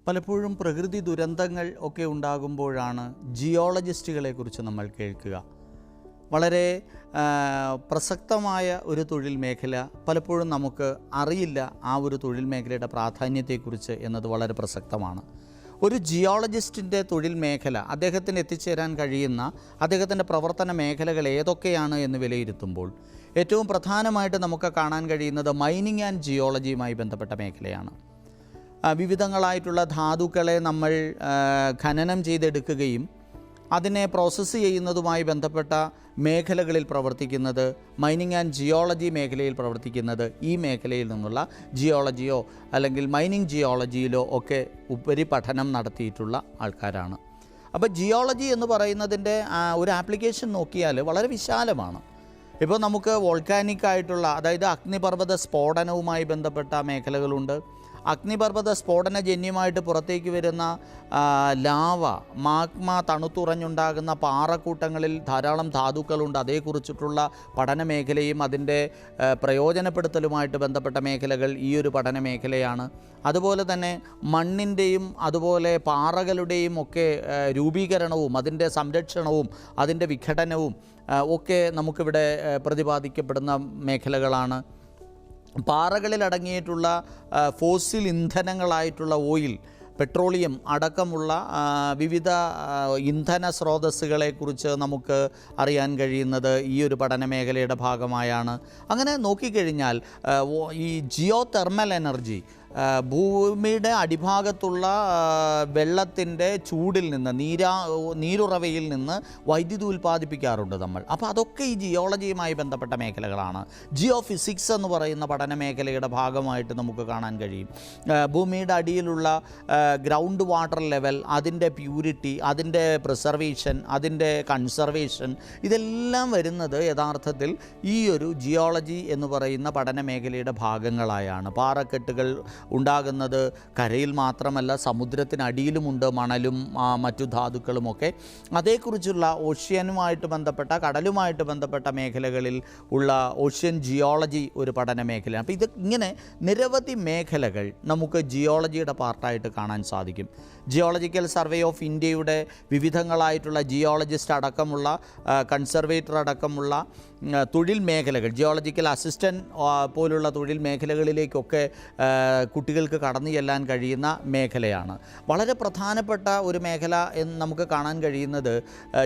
പലപ്പോഴും പ്രകൃതി ദുരന്തങ്ങൾ ഒക്കെ ഉണ്ടാകുമ്പോഴാണ് ജിയോളജിസ്റ്റുകളെക്കുറിച്ച് നമ്മൾ കേൾക്കുക. വളരെ പ്രസക്തമായ ഒരു തൊഴിൽ മേഖല, പലപ്പോഴും നമുക്ക് അറിയില്ല ആ ഒരു തൊഴിൽ മേഖലയുടെ പ്രാധാന്യത്തെക്കുറിച്ച് എന്നത് വളരെ പ്രസക്തമാണ്. ഒരു ജിയോളജിസ്റ്റിൻ്റെ തൊഴിൽ മേഖല, അദ്ദേഹത്തിന് എത്തിച്ചേരാൻ കഴിയുന്ന അദ്ദേഹത്തിൻ്റെ പ്രവർത്തന മേഖലകൾ ഏതൊക്കെയാണ് എന്ന് വിലയിരുത്തുമ്പോൾ ഏറ്റവും പ്രധാനമായിട്ട് നമുക്ക് കാണാൻ കഴിയുന്നത് മൈനിങ് ആൻഡ് ജിയോളജിയുമായി ബന്ധപ്പെട്ട മേഖലയാണ്. വിവിധങ്ങളായിട്ടുള്ള ധാതുക്കളെ നമ്മൾ ഖനനം ചെയ്തെടുക്കുകയും അതിനെ പ്രോസസ്സ് ചെയ്യുന്നതുമായി ബന്ധപ്പെട്ട മേഖലകളിൽ പ്രവർത്തിക്കുന്നത്, മൈനിങ് ആൻഡ് ജിയോളജി മേഖലയിൽ പ്രവർത്തിക്കുന്നത് ഈ മേഖലയിൽ നിന്നുള്ള ജിയോളജിയോ അല്ലെങ്കിൽ മൈനിങ് ജിയോളജിയിലോ ഒക്കെ ഉപരിപഠനം നടത്തിയിട്ടുള്ള ആൾക്കാരാണ്. അപ്പോൾ ജിയോളജി എന്ന് പറയുന്നതിൻ്റെ ഒരു ആപ്ലിക്കേഷൻ നോക്കിയാൽ വളരെ വിശാലമാണ്. ഇപ്പോൾ നമുക്ക് വോൾക്കാനിക് ആയിട്ടുള്ള, അതായത് അഗ്നിപർവ്വത സ്ഫോടനവുമായി ബന്ധപ്പെട്ട മേഖലകളുണ്ട്. അഗ്നിപർവ്വത സ്ഫോടനജന്യമായിട്ട് പുറത്തേക്ക് വരുന്ന ലാവ, മാഗ്മ തണുത്തുറഞ്ഞുണ്ടാകുന്ന പാറക്കൂട്ടങ്ങളിൽ ധാരാളം ധാതുക്കളുണ്ട്. അതേക്കുറിച്ചിട്ടുള്ള പഠന മേഖലയും അതിൻ്റെ പ്രയോജനപ്പെടുത്തലുമായിട്ട് ബന്ധപ്പെട്ട മേഖലകൾ ഈ ഒരു പഠന മേഖലയാണ്. അതുപോലെ തന്നെ മണ്ണിൻ്റെയും അതുപോലെ പാറകളുടെയും ഒക്കെ രൂപീകരണവും അതിൻ്റെ സംരക്ഷണവും അതിൻ്റെ വിഘടനവും ഒക്കെ നമുക്കിവിടെ പ്രതിപാദിക്കപ്പെടുന്ന മേഖലകളാണ്. പാറകളിൽ അടങ്ങിയിട്ടുള്ള ഫോസിൽ ഇന്ധനങ്ങളായിട്ടുള്ള ഓയിൽ, പെട്രോളിയം അടക്കമുള്ള വിവിധ ഇന്ധന സ്രോതസ്സുകളെക്കുറിച്ച് നമുക്ക് അറിയാൻ കഴിയുന്നത് ഈ ഒരു പഠന മേഖലയുടെ ഭാഗമായാണ്. അങ്ങനെ നോക്കിക്കഴിഞ്ഞാൽ ഈ ജിയോ തെർമൽ എനർജി, ഭൂമിയുടെ അടിഭാഗത്തുള്ള വെള്ളത്തിൻ്റെ ചൂടിൽ നിന്ന്, നീരുറവയിൽ നിന്ന് വൈദ്യുതി ഉൽപ്പാദിപ്പിക്കാറുണ്ട് നമ്മൾ. അപ്പോൾ അതൊക്കെ ഈ ജിയോളജിയുമായി ബന്ധപ്പെട്ട മേഖലകളാണ്. ജിയോ ഫിസിക്സ് എന്ന് പറയുന്ന പഠന മേഖലയുടെ ഭാഗമായിട്ട് നമുക്ക് കാണാൻ കഴിയും. ഭൂമിയുടെ അടിയിലുള്ള ഗ്രൗണ്ട് വാട്ടർ ലെവൽ, അതിൻ്റെ പ്യൂരിറ്റി, അതിൻ്റെ പ്രിസർവേഷൻ, അതിൻ്റെ കൺസർവേഷൻ, ഇതെല്ലാം വരുന്നത് യഥാർത്ഥത്തിൽ ഈ ഒരു ജിയോളജി എന്ന് പറയുന്ന പഠന മേഖലയുടെ ഭാഗങ്ങളായാണ്. പാറക്കെട്ടുകൾ ഉണ്ടാകുന്നത് കരയിൽ മാത്രമല്ല, സമുദ്രത്തിനടിയിലുമുണ്ട് മണലും മറ്റു ധാതുക്കളുമൊക്കെ. അതേക്കുറിച്ചുള്ള ഓഷ്യനുമായിട്ട് ബന്ധപ്പെട്ട, കടലുമായിട്ട് ബന്ധപ്പെട്ട മേഖലകളിൽ ഉള്ള ഓഷ്യൻ ജിയോളജി ഒരു പഠന മേഖലയാണ്. അപ്പോൾ ഇത് ഇങ്ങനെ നിരവധി മേഖലകൾ നമുക്ക് ജിയോളജിയുടെ പാർട്ടായിട്ട് കാണാൻ സാധിക്കും. ജിയോളജിക്കൽ സർവേ ഓഫ് ഇന്ത്യയുടെ വിവിധങ്ങളായിട്ടുള്ള ജിയോളജിസ്റ്റ് അടക്കമുള്ള, കൺസർവേറ്റർ അടക്കമുള്ള തൊഴിൽ മേഖലകൾ, ജിയോളജിക്കൽ അസിസ്റ്റൻറ്റ് പോലുള്ള തൊഴിൽ മേഖലകളിലേക്കൊക്കെ കുട്ടികൾക്ക് കടന്നു ചെല്ലാൻ കഴിയുന്ന മേഖലയാണ്. വളരെ പ്രധാനപ്പെട്ട ഒരു മേഖല എന്ന് നമുക്ക് കാണാൻ കഴിയുന്നത്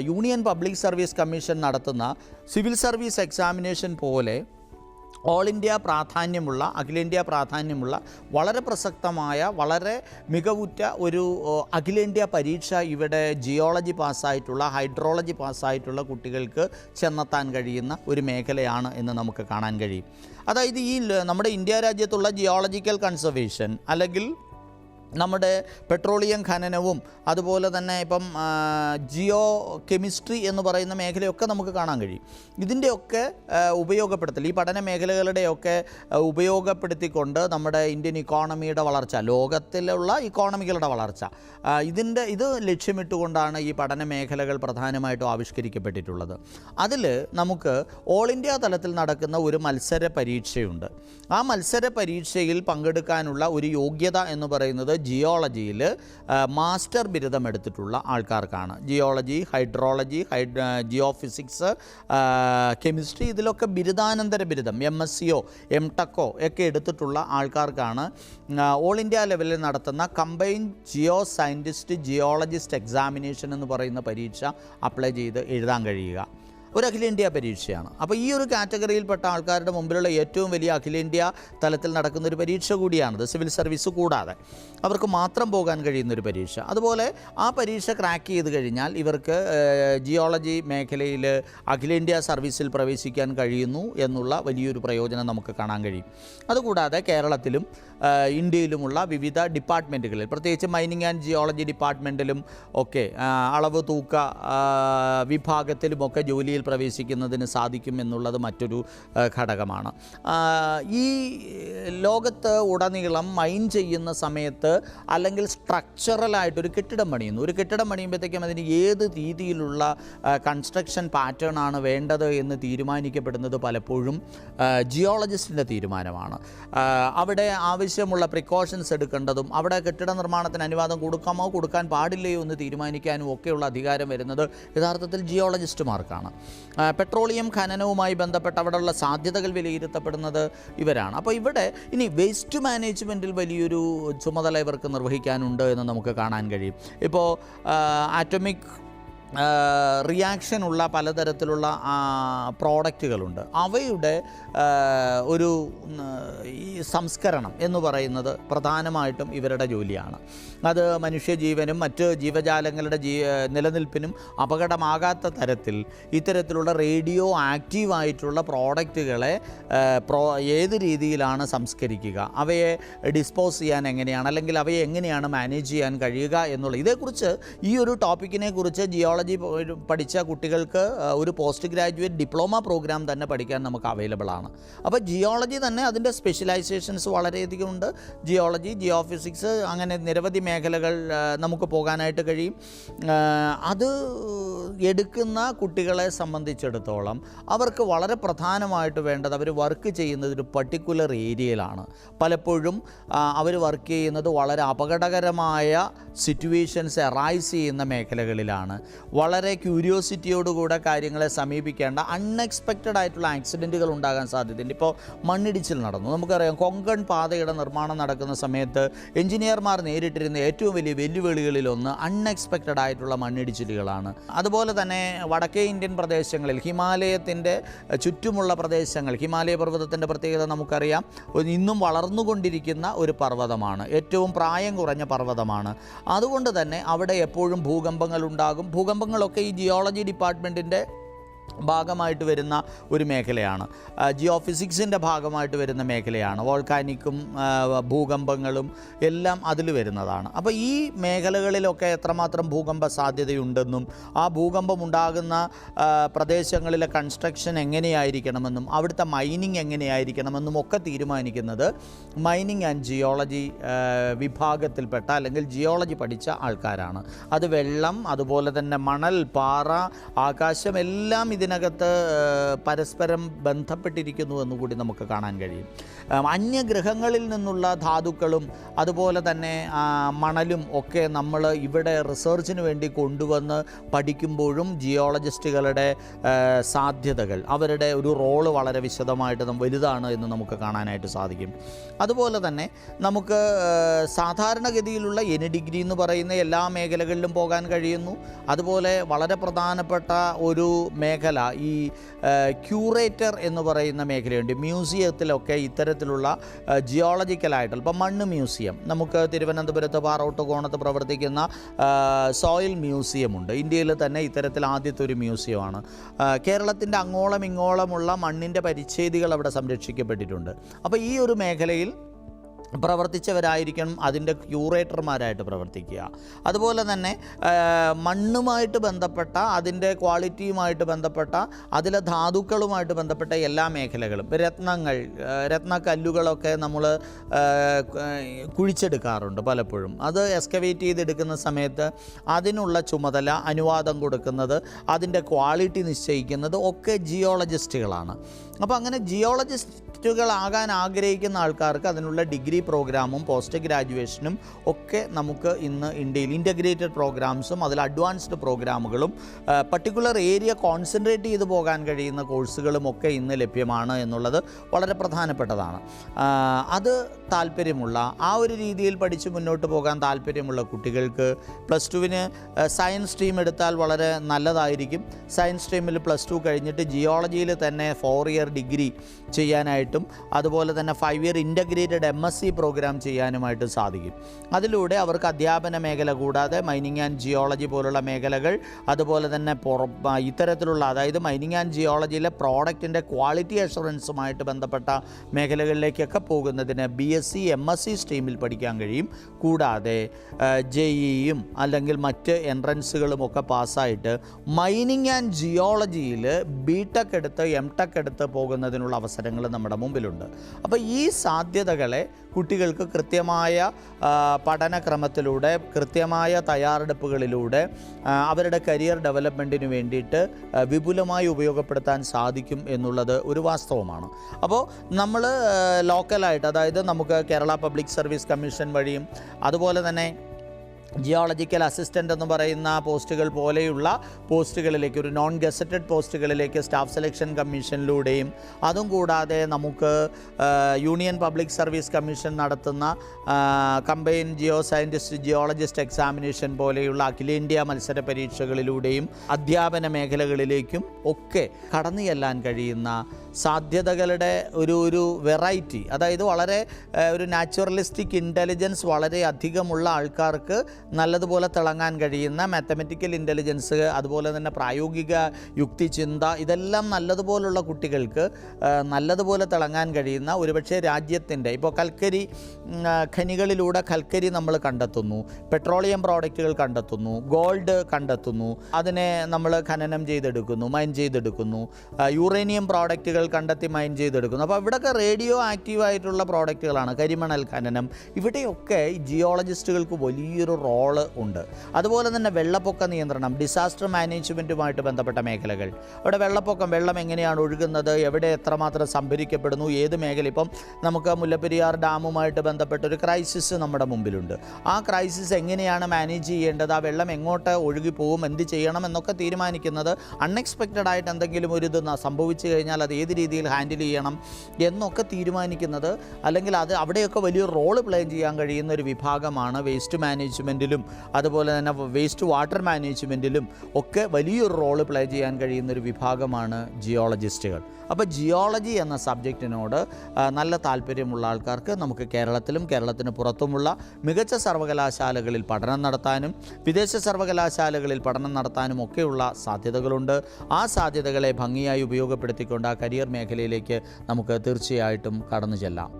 യൂണിയൻ പബ്ലിക് സർവീസ് കമ്മീഷൻ നടത്തുന്ന സിവിൽ സർവീസ് എക്സാമിനേഷൻ പോലെ ഓൾ ഇന്ത്യ പ്രാധാന്യമുള്ള, അഖിലേന്ത്യാ പ്രാധാന്യമുള്ള, വളരെ പ്രസക്തമായ, വളരെ മികവുറ്റ ഒരു അഖിലേന്ത്യാ പരീക്ഷ ഇവിടെ ജിയോളജി പാസ്സായിട്ടുള്ള, ഹൈഡ്രോളജി പാസ്സായിട്ടുള്ള കുട്ടികൾക്ക് ചെന്നെത്താൻ കഴിയുന്ന ഒരു മേഖലയാണ് എന്ന് നമുക്ക് കാണാൻ കഴിയും. അതായത് ഈ നമ്മുടെ ഇന്ത്യ രാജ്യത്തുള്ള ജിയോളജിക്കൽ കൺസർവേഷൻ അല്ലെങ്കിൽ നമ്മുടെ പെട്രോളിയം ഖനനവും അതുപോലെ തന്നെ ഇപ്പം ജിയോ കെമിസ്ട്രി എന്ന് പറയുന്ന മേഖലയൊക്കെ നമുക്ക് കാണാൻ കഴിയും. ഇതിൻ്റെയൊക്കെ ഉപയോഗപ്പെടുത്തൽ, ഈ പഠന മേഖലകളുടെയൊക്കെ ഉപയോഗപ്പെടുത്തിക്കൊണ്ട് നമ്മുടെ ഇന്ത്യൻ ഇക്കോണമിയുടെ വളർച്ച, ലോകത്തിലുള്ള ഇക്കോണമികളുടെ വളർച്ച, ഇത് ലക്ഷ്യമിട്ടുകൊണ്ടാണ് ഈ പഠന മേഖലകൾ പ്രധാനമായിട്ടും ആവിഷ്കരിക്കപ്പെട്ടിട്ടുള്ളത്. അതിൽ നമുക്ക് ഓൾ ഇന്ത്യ തലത്തിൽ നടക്കുന്ന ഒരു മത്സര പരീക്ഷയുണ്ട്. ആ മത്സര പരീക്ഷയിൽ പങ്കെടുക്കാനുള്ള ഒരു യോഗ്യത എന്ന് പറയുന്നത് ജിയോളജിയിൽ മാസ്റ്റർ ബിരുദം എടുത്തിട്ടുള്ള ആൾക്കാർക്കാണ്. Geology, hydrology, geo physics, chemistry, ഇതിലൊക്കെ ബിരുദാനന്തര ബിരുദം, MSCയോ MTechോ ഒക്കെ എടുത്തിട്ടുള്ള ആൾക്കാർക്കാണ് ഓൾ ഇന്ത്യ ലെവലിൽ നടത്തുന്ന combined geo scientist geologist examination എന്ന് പറയുന്ന പരീക്ഷ അപ്ലൈ ചെയ്ത് എഴുതാൻ കഴിയുക. ഒരു അഖിലേന്ത്യാ പരീക്ഷയാണ്. അപ്പോൾ ഈ ഒരു കാറ്റഗറിയിൽപ്പെട്ട ആൾക്കാരുടെ മുമ്പിലുള്ള ഏറ്റവും വലിയ അഖിലേന്ത്യാ തലത്തിൽ നടക്കുന്നൊരു പരീക്ഷ കൂടിയാണിത്. സിവിൽ സർവീസ് കൂടാതെ അവർക്ക് മാത്രം പോകാൻ കഴിയുന്നൊരു പരീക്ഷ. അതുപോലെ ആ പരീക്ഷ ക്രാക്ക് ചെയ്ത് കഴിഞ്ഞാൽ ഇവർക്ക് ജിയോളജി മേഖലയിൽ അഖിലേന്ത്യാ സർവീസിൽ പ്രവേശിക്കാൻ കഴിയുന്നു എന്നുള്ള വലിയൊരു പ്രയോജനം നമുക്ക് കാണാൻ കഴിയും. അതുകൂടാതെ കേരളത്തിലും ഇന്ത്യയിലുമുള്ള വിവിധ ഡിപ്പാർട്ട്മെൻറ്റുകളിൽ, പ്രത്യേകിച്ച് മൈനിങ് ആൻഡ് ജിയോളജി ഡിപ്പാർട്ട്മെൻറ്റിലും ഒക്കെ അളവ് തൂക്ക വിഭാഗത്തിലുമൊക്കെ ജോലിയിൽ ജിയോളജിയിൽ പ്രവേശിക്കുന്നതിന് സാധിക്കും എന്നുള്ളത് മറ്റൊരു ഘടകമാണ്. ഈ ലോകത്ത് ഉടനീളം മൈൻ ചെയ്യുന്ന സമയത്ത് അല്ലെങ്കിൽ സ്ട്രക്ചറലായിട്ടൊരു കെട്ടിടം പണിയുന്നു. ഒരു കെട്ടിടം പണിയുമ്പോഴത്തേക്കും അതിന് ഏത് രീതിയിലുള്ള കൺസ്ട്രക്ഷൻ പാറ്റേൺ ആണ് വേണ്ടത് എന്ന് തീരുമാനിക്കപ്പെടുന്നത് പലപ്പോഴും ജിയോളജിസ്റ്റിൻ്റെ തീരുമാനമാണ്. അവിടെ ആവശ്യമുള്ള പ്രിക്കോഷൻസ് എടുക്കേണ്ടതും അവിടെ കെട്ടിട നിർമ്മാണത്തിന് അനുവാദം കൊടുക്കാമോ കൊടുക്കാൻ പാടില്ലയോ എന്ന് തീരുമാനിക്കാനും ഒക്കെയുള്ള അധികാരം വരുന്നത് യഥാർത്ഥത്തിൽ ജിയോളജിസ്റ്റുമാർക്കാണ്. പെട്രോളിയം ഖനനവുമായി ബന്ധപ്പെട്ട് അവിടെയുള്ള സാധ്യതകൾ വിലയിരുത്തപ്പെടുന്നത് ഇവരാണ്. അപ്പോൾ ഇവിടെ ഇനി വേസ്റ്റ് മാനേജ്മെൻറ്റിൽ വലിയൊരു ചുമതല ഇവർക്ക് നിർവഹിക്കാനുണ്ട് എന്ന് നമുക്ക് കാണാൻ കഴിയും. ഇപ്പോൾ ആറ്റോമിക് റിയാക്ഷനുള്ള പലതരത്തിലുള്ള പ്രോഡക്റ്റുകളുണ്ട്. അവയുടെ ഒരു ഈ സംസ്കരണം എന്ന് പറയുന്നത് പ്രധാനമായിട്ടും ഇവരുടെ ജോലിയാണ്. അത് മനുഷ്യജീവനും മറ്റ് ജീവജാലങ്ങളുടെ നിലനിൽപ്പിനും അപകടമാകാത്ത തരത്തിൽ ഇത്തരത്തിലുള്ള റേഡിയോ ആക്റ്റീവായിട്ടുള്ള പ്രോഡക്റ്റുകളെ ഏത് രീതിയിലാണ് സംസ്കരിക്കുക, അവയെ ഡിസ്പോസ് ചെയ്യാൻ എങ്ങനെയാണ്, അല്ലെങ്കിൽ അവയെ എങ്ങനെയാണ് മാനേജ് ചെയ്യാൻ കഴിയുക എന്നുള്ള ഇതേക്കുറിച്ച് ഈ ഒരു ടോപ്പിക്കിനെ കുറിച്ച് ജിയോളജി പഠിച്ച കുട്ടികൾക്ക് ഒരു പോസ്റ്റ് ഗ്രാജുവേറ്റ് ഡിപ്ലോമ പ്രോഗ്രാം തന്നെ പഠിക്കാൻ നമുക്ക് അവൈലബിൾ ആണ്. അപ്പോൾ ജിയോളജി തന്നെ അതിൻ്റെ സ്പെഷ്യലൈസേഷൻസ് വളരെയധികം ഉണ്ട്. ജിയോളജി, ജിയോഫിസിക്സ്, അങ്ങനെ നിരവധി മേഖലകൾ നമുക്ക് പോകാനായിട്ട് കഴിയും. അത് എടുക്കുന്ന കുട്ടികളെ സംബന്ധിച്ചിടത്തോളം അവർക്ക് വളരെ പ്രധാനമായിട്ട് വേണ്ടത് അവർ വർക്ക് ചെയ്യുന്നത് ഒരു പർട്ടിക്കുലർ ഏരിയയിലാണ്. പലപ്പോഴും അവർ വർക്ക് ചെയ്യുന്നത് വളരെ അപകടകരമായ സിറ്റുവേഷൻസ് അറൈസ് ചെയ്യുന്ന മേഖലകളിലാണ്. വളരെ ക്യൂരിയോസിറ്റിയോടുകൂടെ കാര്യങ്ങളെ സമീപിക്കേണ്ട അൺഎക്സ്പെക്റ്റഡ് ആയിട്ടുള്ള ആക്സിഡൻറ്റുകൾ ഉണ്ടാകാൻ സാധ്യതയുണ്ട്. ഇപ്പോൾ മണ്ണിടിച്ചിൽ നടന്നു. നമുക്കറിയാം, കൊങ്കൺ പാതയുടെ നിർമ്മാണം നടക്കുന്ന സമയത്ത് എഞ്ചിനീയർമാർ നേരിട്ടിരുന്ന ഏറ്റവും വലിയ വെല്ലുവിളികളിലൊന്ന് അൺഎക്സ്പെക്റ്റഡ് ആയിട്ടുള്ള മണ്ണിടിച്ചിലുകളാണ്. അതുപോലെ തന്നെ വടക്കേ ഇന്ത്യൻ പ്രദേശങ്ങളിൽ ഹിമാലയത്തിൻ്റെ ചുറ്റുമുള്ള പ്രദേശങ്ങൾ, ഹിമാലയ പർവ്വതത്തിൻ്റെ പ്രത്യേകത നമുക്കറിയാം, ഇന്നും വളർന്നുകൊണ്ടിരിക്കുന്ന ഒരു പർവ്വതമാണ്, ഏറ്റവും പ്രായം കുറഞ്ഞ പർവ്വതമാണ്. അതുകൊണ്ട് തന്നെ അവിടെ എപ്പോഴും ഭൂകമ്പങ്ങൾ ഉണ്ടാകും. ഭൂകമ്പങ്ങളൊക്കെ ഈ ജിയോളജി ഡിപ്പാർട്ട്മെൻറ്റിൻ്റെ ഭാഗമായിട്ട് വരുന്ന ഒരു മേഖലയാണ്. ജിയോഫിസിക്സിൻ്റെ ഭാഗമായിട്ട് വരുന്ന മേഖലയാണ്. വോൾക്കാനിക്കും ഭൂകമ്പങ്ങളും എല്ലാം അതിൽ വരുന്നതാണ്. അപ്പോൾ ഈ മേഖലകളിലൊക്കെ എത്രമാത്രം ഭൂകമ്പ സാധ്യതയുണ്ടെന്നും ആ ഭൂകമ്പം ഉണ്ടാകുന്ന പ്രദേശങ്ങളിലെ കൺസ്ട്രക്ഷൻ എങ്ങനെയായിരിക്കണമെന്നും അവിടുത്തെ മൈനിങ് എങ്ങനെയായിരിക്കണമെന്നും ഒക്കെ തീരുമാനിക്കുന്നത് മൈനിങ് ആൻഡ് ജിയോളജി വിഭാഗത്തിൽപ്പെട്ട അല്ലെങ്കിൽ ജിയോളജി പഠിച്ച ആൾക്കാരാണ്. അത് വെള്ളം, അതുപോലെ തന്നെ മണൽ, പാറ, ആകാശം എല്ലാം ഇതിനകത്ത് പരസ്പരം ബന്ധപ്പെട്ടിരിക്കുന്നു എന്നുകൂടി നമുക്ക് കാണാൻ കഴിയും. അന്യഗ്രഹങ്ങളിൽ നിന്നുള്ള ധാതുക്കളും അതുപോലെ തന്നെ മണലും ഒക്കെ നമ്മൾ ഇവിടെ റിസർച്ചിന് വേണ്ടി കൊണ്ടുവന്ന് പഠിക്കുമ്പോഴും ജിയോളജിസ്റ്റുകളുടെ സാധ്യതകൾ, അവരുടെ ഒരു റോള് വളരെ വിശദമായിട്ട് വലുതാണ് എന്ന് നമുക്ക് കാണാനായിട്ട് സാധിക്കും. അതുപോലെ തന്നെ നമുക്ക് സാധാരണഗതിയിലുള്ള എനി ഡിഗ്രി എന്ന് പറയുന്ന എല്ലാ മേഖലകളിലും പോകാൻ കഴിയുന്നു. അതുപോലെ വളരെ പ്രധാനപ്പെട്ട ഒരു മേഖല ഈ ക്യൂറേറ്റർ എന്ന് പറയുന്ന മേഖലയുണ്ട്. മ്യൂസിയത്തിലൊക്കെ ഇത്തരത്തിലുള്ള ജിയോളജിക്കലായിട്ടുള്ള, ഇപ്പം മണ്ണ് മ്യൂസിയം നമുക്ക് തിരുവനന്തപുരത്ത് പാറോട്ടുകോണത്ത് പ്രവർത്തിക്കുന്ന സോയിൽ മ്യൂസിയമുണ്ട്. ഇന്ത്യയിൽ തന്നെ ഇത്തരത്തിൽ ആദ്യത്തെ ഒരു മ്യൂസിയമാണ്. കേരളത്തിൻ്റെ അങ്ങോളം ഇങ്ങോളമുള്ള മണ്ണിൻ്റെ പരിച്ഛേദികൾ അവിടെ സംരക്ഷിക്കപ്പെട്ടിട്ടുണ്ട്. അപ്പോൾ ഈ ഒരു മേഖലയിൽ പ്രവർത്തിച്ചവരായിരിക്കണം അതിൻ്റെ ക്യൂറേറ്റർമാരായിട്ട് പ്രവർത്തിക്കുക. അതുപോലെ തന്നെ മണ്ണുമായിട്ട് ബന്ധപ്പെട്ട, അതിൻ്റെ ക്വാളിറ്റിയുമായിട്ട് ബന്ധപ്പെട്ട, അതിലെ ധാതുക്കളുമായിട്ട് ബന്ധപ്പെട്ട എല്ലാ മേഖലകളും, രത്നക്കല്ലുകളൊക്കെ നമ്മൾ കുഴിച്ചെടുക്കാറുണ്ട് പലപ്പോഴും. അത് എക്സ്കവേറ്റ് ചെയ്തെടുക്കുന്ന സമയത്ത് അതിനുള്ള ചുമതല, അനുവാദം കൊടുക്കുന്നത്, അതിൻ്റെ ക്വാളിറ്റി നിശ്ചയിക്കുന്നത് ഒക്കെ ജിയോളജിസ്റ്റുകളാണ്. അപ്പോൾ അങ്ങനെ ജിയോളജിസ്റ്റുകളാകാൻ ആഗ്രഹിക്കുന്ന ആൾക്കാർക്ക് അതിനുള്ള ഡിഗ്രി പ്രോഗ്രാമും പോസ്റ്റ് ഗ്രാജുവേഷനും ഒക്കെ നമുക്ക് ഇന്ന് ഇന്ത്യയിൽ ഇൻ്റഗ്രേറ്റഡ് പ്രോഗ്രാംസും അതിൽ അഡ്വാൻസ്ഡ് പ്രോഗ്രാമുകളും പർട്ടിക്കുലർ ഏരിയ കോൺസെൻട്രേറ്റ് ചെയ്ത് പോകാൻ കഴിയുന്ന കോഴ്സുകളും ഒക്കെ ഇന്ന് ലഭ്യമാണ് എന്നുള്ളത് വളരെ പ്രധാനപ്പെട്ടതാണ്. അത് താല്പര്യമുള്ള, ആ ഒരു രീതിയിൽ പഠിച്ച് മുന്നോട്ട് പോകാൻ താല്പര്യമുള്ള കുട്ടികൾക്ക് +2-ന് സയൻസ് സ്ട്രീം എടുത്താൽ വളരെ നല്ലതായിരിക്കും. സയൻസ് സ്ട്രീമിൽ +2 കഴിഞ്ഞിട്ട് ജിയോളജിയിൽ തന്നെ 4 ഇയർ ഡിഗ്രി ചെയ്യാനായിട്ട് ചെയ്യാനായിട്ടും അതുപോലെ തന്നെ 5 ഇയർ ഇൻ്റഗ്രേറ്റഡ് MSc പ്രോഗ്രാം ചെയ്യാനുമായിട്ട് സാധിക്കും. അതിലൂടെ അവർക്ക് അധ്യാപന മേഖല കൂടാതെ മൈനിങ് ആൻഡ് ജിയോളജി പോലുള്ള മേഖലകൾ, അതുപോലെ തന്നെ ഇത്തരത്തിലുള്ള അതായത് മൈനിങ് ആൻഡ് ജിയോളജിയിലെ പ്രോഡക്റ്റിൻ്റെ ക്വാളിറ്റി അഷുറൻസുമായിട്ട് ബന്ധപ്പെട്ട മേഖലകളിലേക്കൊക്കെ പോകുന്നതിന് BSc MSc സ്ട്രീമിൽ പഠിക്കാൻ കഴിയും. കൂടാതെ JEEയും അല്ലെങ്കിൽ മറ്റ് എൻട്രൻസുകളുമൊക്കെ പാസ്സായിട്ട് മൈനിങ് ആൻഡ് ജിയോളജിയിൽ BTech എടുത്ത് MTech എടുത്ത് പോകുന്നതിനുള്ള അവസരങ്ങൾ നമ്മുടെ മുമ്പിലുണ്ട്. അപ്പോൾ ഈ സാധ്യതകളെ കുട്ടികൾക്ക് കൃത്യമായ പഠനക്രമത്തിലൂടെ, കൃത്യമായ തയ്യാറെടുപ്പുകളിലൂടെ അവരുടെ കരിയർ ഡെവലപ്മെൻറ്റിന് വേണ്ടിയിട്ട് വിപുലമായി ഉപയോഗപ്പെടുത്താൻ സാധിക്കും എന്നുള്ളത് ഒരു വാസ്തവമാണ്. അപ്പോൾ നമ്മൾ ലോക്കലായിട്ട്, അതായത് നമുക്ക് കേരള പബ്ലിക് സർവീസ് കമ്മീഷൻ വഴിയും അതുപോലെ തന്നെ ജിയോളജിക്കൽ അസിസ്റ്റൻ്റ് എന്ന് പറയുന്ന പോസ്റ്റുകൾ പോലെയുള്ള പോസ്റ്റുകളിലേക്ക്, ഒരു നോൺ ഗസറ്റഡ് പോസ്റ്റുകളിലേക്ക് സ്റ്റാഫ് സെലക്ഷൻ കമ്മീഷനിലൂടെയും, അതും കൂടാതെ നമുക്ക് യൂണിയൻ പബ്ലിക് സർവീസ് കമ്മീഷൻ നടത്തുന്ന combine geo scientist geologist examination പോലെയുള്ള അഖിലേന്ത്യാ മത്സര പരീക്ഷകളിലൂടെയും അധ്യാപന മേഖലകളിലേക്കും ഒക്കെ കടന്നു ചെല്ലാൻ കഴിയുന്ന സാധ്യതകളുടെ ഒരു വെറൈറ്റി, അതായത് വളരെ ഒരു നാച്ചുറലിസ്റ്റിക് ഇൻ്റലിജൻസ് വളരെ അധികമുള്ള ആൾക്കാർക്ക് നല്ലതുപോലെ തിളങ്ങാൻ കഴിയുന്ന മാത്തമെറ്റിക്കൽ ഇൻ്റലിജൻസ്, അതുപോലെ തന്നെ പ്രായോഗിക യുക്തിചിന്ത, ഇതെല്ലാം നല്ലതുപോലുള്ള കുട്ടികൾക്ക് നല്ലതുപോലെ തിളങ്ങാൻ കഴിയുന്ന, ഒരുപക്ഷെ രാജ്യത്തിൻ്റെ ഇപ്പോൾ കൽക്കരി ഖനികളിലൂടെ കൽക്കരി നമ്മൾ കണ്ടെത്തുന്നു, പെട്രോളിയം പ്രോഡക്റ്റുകൾ കണ്ടെത്തുന്നു, ഗോൾഡ് കണ്ടെത്തുന്നു, അതിനെ നമ്മൾ ഖനനം ചെയ്തെടുക്കുന്നു, മൈൻ ചെയ്തെടുക്കുന്നു, യുറേനിയം പ്രോഡക്റ്റുകൾ കണ്ടെത്തി മൈൻ ചെയ്തെടുക്കുന്നു. അപ്പോൾ ഇവിടെയൊക്കെ റേഡിയോ ആക്റ്റീവായിട്ടുള്ള പ്രോഡക്റ്റുകളാണ്, കരിമണൽ ഖനനം. ഇവിടെയൊക്കെ ജിയോളജിസ്റ്റുകൾക്ക് വലിയൊരു റോള് ഉണ്ട്. അതുപോലെ തന്നെ വെള്ളപ്പൊക്ക നിയന്ത്രണം, ഡിസാസ്റ്റർ മാനേജ്മെൻറ്റുമായിട്ട് ബന്ധപ്പെട്ട മേഖലകൾ, അവിടെ വെള്ളം എങ്ങനെയാണ് ഒഴുകുന്നത്, എവിടെ എത്രമാത്രം സംഭരിക്കപ്പെടുന്നു, ഏത് മേഖല, ഇപ്പം നമുക്ക് മുല്ലപ്പെരിയാർ ഡാമുമായിട്ട് ബന്ധപ്പെട്ടൊരു ക്രൈസിസ് നമ്മുടെ മുമ്പിലുണ്ട്. ആ ക്രൈസിസ് എങ്ങനെയാണ് മാനേജ് ചെയ്യേണ്ടത്, ആ വെള്ളം എങ്ങോട്ട് ഒഴുകിപ്പോകും, എന്ത് ചെയ്യണം എന്നൊക്കെ തീരുമാനിക്കുന്നത്, അൺഎക്സ്പെക്റ്റഡ് ആയിട്ട് എന്തെങ്കിലും ഒരു ഇത് സംഭവിച്ചു കഴിഞ്ഞാൽ അത് ഏത് രീതിയിൽ ഹാൻഡിൽ ചെയ്യണം എന്നൊക്കെ തീരുമാനിക്കുന്നത്, അല്ലെങ്കിൽ അത് അവിടെയൊക്കെ വലിയൊരു റോള് പ്ലേ ചെയ്യാൻ കഴിയുന്ന ഒരു വിഭാഗമാണ് വേസ്റ്റ് മാനേജ്മെൻറ്റിലും അതുപോലെ തന്നെ വേസ്റ്റ് വാട്ടർ മാനേജ്മെൻറ്റിലും ഒക്കെ വലിയൊരു റോള് പ്ലേ ചെയ്യാൻ കഴിയുന്നൊരു വിഭാഗമാണ് ജിയോളജിസ്റ്റുകൾ. അപ്പോൾ ജിയോളജി എന്ന സബ്ജക്റ്റിനോട് നല്ല താല്പര്യമുള്ള ആൾക്കാർക്ക് നമുക്ക് കേരളത്തിലും കേരളത്തിന് പുറത്തുമുള്ള മികച്ച സർവകലാശാലകളിൽ പഠനം നടത്താനും വിദേശ സർവകലാശാലകളിൽ പഠനം നടത്താനും ഒക്കെയുള്ള സാധ്യതകളുണ്ട്. ആ സാധ്യതകളെ ഭംഗിയായി ഉപയോഗപ്പെടുത്തിക്കൊണ്ട് ആ കരിയർ മേഖലയിലേക്ക് നമുക്ക് തീർച്ചയായിട്ടും കടന്നു ചെല്ലാം.